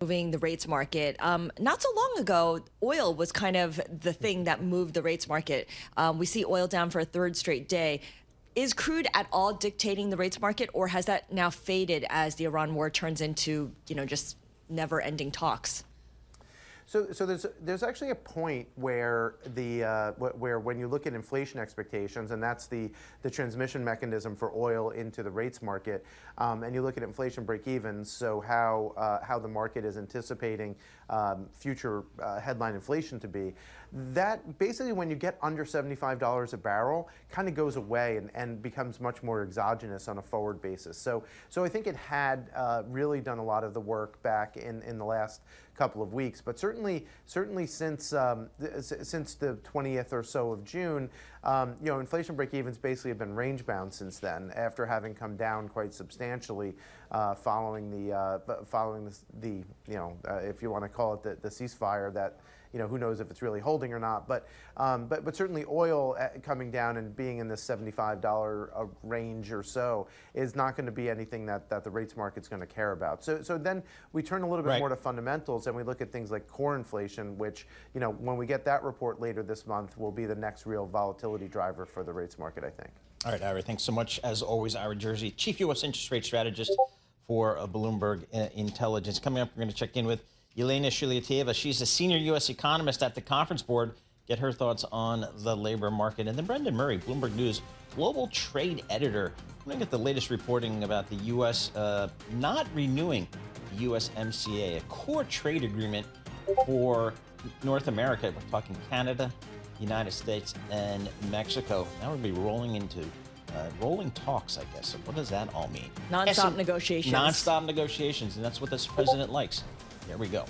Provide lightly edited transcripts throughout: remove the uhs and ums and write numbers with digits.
moving the rates market. Not so long ago, oil was kind of the thing that moved the rates market. We see oil down for a third straight day. Is crude at all dictating the rates market, or has that now faded as the Iran war turns into, just never-ending talks? So there's actually a point where where when you look at inflation expectations, and that's the transmission mechanism for oil into the rates market, and you look at inflation break-evens, so how the market is anticipating future headline inflation to be, that basically when you get under $75 a barrel kind of goes away and becomes much more exogenous on a forward basis. So I think it had really done a lot of the work back in the last couple of weeks, but certainly since the 20th or so of June, inflation break-evens basically have been range bound since then, after having come down quite substantially following the if you want to call it the ceasefire that. Who knows if it's really holding or not, but certainly oil coming down and being in this $75 range or so is not going to be anything that the rates market's going to care about. So then we turn a little bit more to fundamentals and we look at things like core inflation, which when we get that report later this month will be the next real volatility driver for the rates market, I think. All right, Ira, thanks so much. As always, Ira Jersey, Chief U.S. Interest Rate Strategist for Bloomberg Intelligence. Coming up, we're going to check in with Yelena Shiliatieva. She's a senior U.S. economist at the Conference Board. Get her thoughts on the labor market. And then Brendan Murray, Bloomberg News global trade editor. We're going to get the latest reporting about the U.S. Not renewing the USMCA, a core trade agreement for North America. We're talking Canada, United States, and Mexico. Now we'll be rolling into rolling talks, I guess. So what does that all mean? Non-stop negotiations. Non-stop negotiations, and that's what this president likes. Here we go.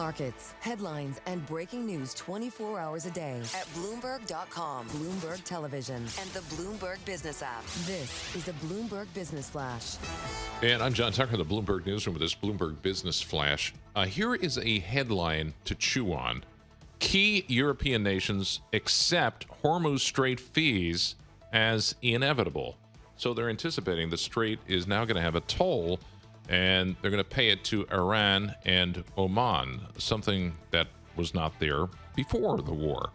markets, headlines, and breaking news 24 hours a day at Bloomberg.com, Bloomberg Television, and the Bloomberg Business app. This is a Bloomberg Business Flash. And I'm John Tucker, the Bloomberg Newsroom with this Bloomberg Business Flash. Here is a headline to chew on. Key European nations accept Hormuz Strait fees as inevitable. So they're anticipating the strait is now going to have a toll, and they're going to pay it to Iran and Oman, something that was not there before the war.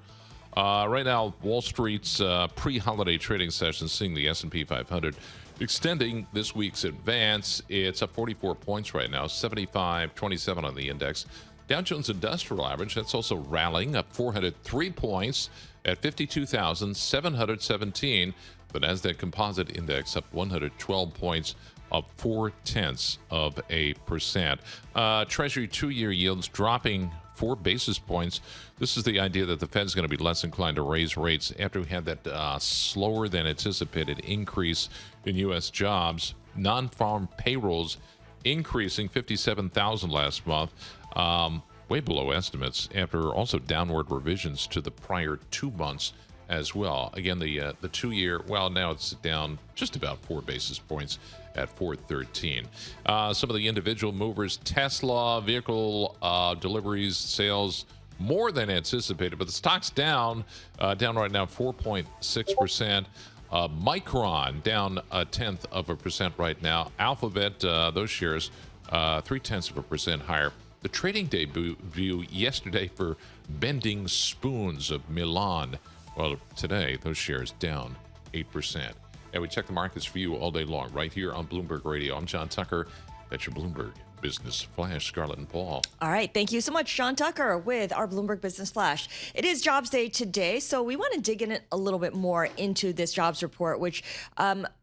Right now, Wall Street's pre-holiday trading session seeing the S&P 500 extending this week's advance. It's up 44 points right now, 75.27 on the index. Dow Jones Industrial Average, that's also rallying, up 403 points at 52,717. The Nasdaq Composite Index up 112 points, up 0.4%. Treasury two-year yields dropping 4 basis points. This is the idea that the Fed's going to be less inclined to raise rates after we had that slower than anticipated increase in U.S. jobs. Non-farm payrolls increasing 57,000 last month, way below estimates after also downward revisions to the prior 2 months as well. Again, the two-year, well, now it's down just about 4 basis points at 413. Some of the individual movers, Tesla, vehicle deliveries, sales, more than anticipated, but the stock's down right now 4.6%. Micron down 0.1% right now. Alphabet, those shares 0.3% higher. The trading debut yesterday for Bending Spoons of Milan. Well, today, those shares down 8%. And we check the markets for you all day long right here on Bloomberg Radio. I'm John Tucker. That's your Bloomberg Business Flash. Scarlett and Paul. All right. Thank you so much, John Tucker, with our Bloomberg Business Flash. It is Jobs Day today, so we want to dig in a little bit more into this jobs report, which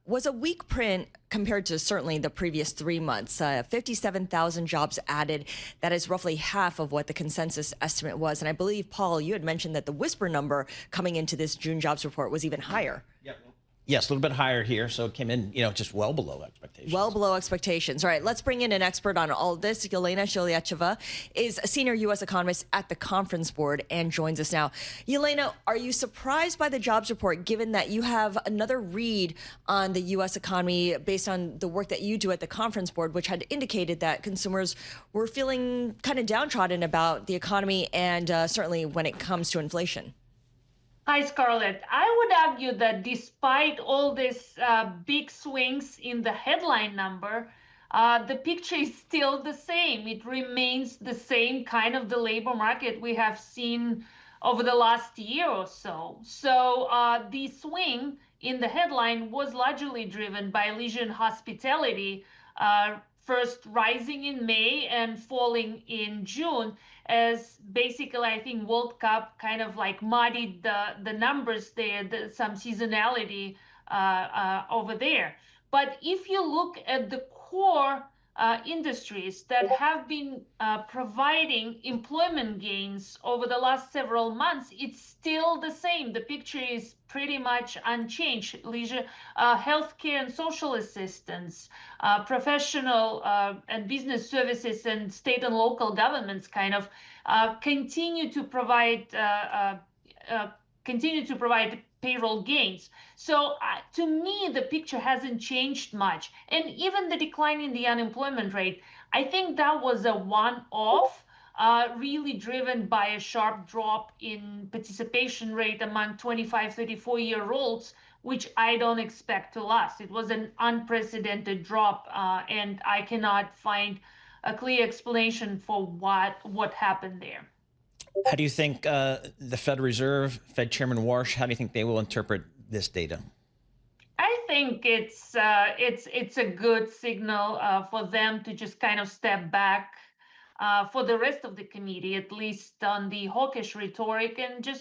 was a weak print compared to certainly the previous 3 months. 57,000 jobs added. That is roughly half of what the consensus estimate was. And I believe, Paul, you had mentioned that the whisper number coming into this June jobs report was even higher. Yep. Yes, a little bit higher here, so it came in, just well below expectations. Well below expectations. All right, let's bring in an expert on all of this. Yelena Shiliacheva is a senior U.S. economist at the Conference Board and joins us now. Yelena, are you surprised by the jobs report, given that you have another read on the U.S. economy based on the work that you do at the Conference Board, which had indicated that consumers were feeling kind of downtrodden about the economy and certainly when it comes to inflation? Hi, Scarlett. I would argue that despite all these big swings in the headline number, the picture is still the same. It remains the same kind of the labor market we have seen over the last year or so. So the swing in the headline was largely driven by leisure and hospitality, first rising in May and falling in June, as basically I think World Cup kind of like muddied the numbers there, some seasonality over there. But if you look at the core industries that have been providing employment gains over the last several months, it's still the same. The picture is pretty much unchanged. Leisure, healthcare and social assistance, professional and business services, and state and local governments kind of continue to provide payroll gains. So to me, the picture hasn't changed much. And even the decline in the unemployment rate, I think that was a one-off, really driven by a sharp drop in participation rate among 25, 34-year-olds, which I don't expect to last. It was an unprecedented drop, and I cannot find a clear explanation for what happened there. How do you think the Fed Reserve, Fed Chairman Warsh, how do you think they will interpret this data? I think it's a good signal for them to just kind of step back for the rest of the committee, at least on the hawkish rhetoric, and just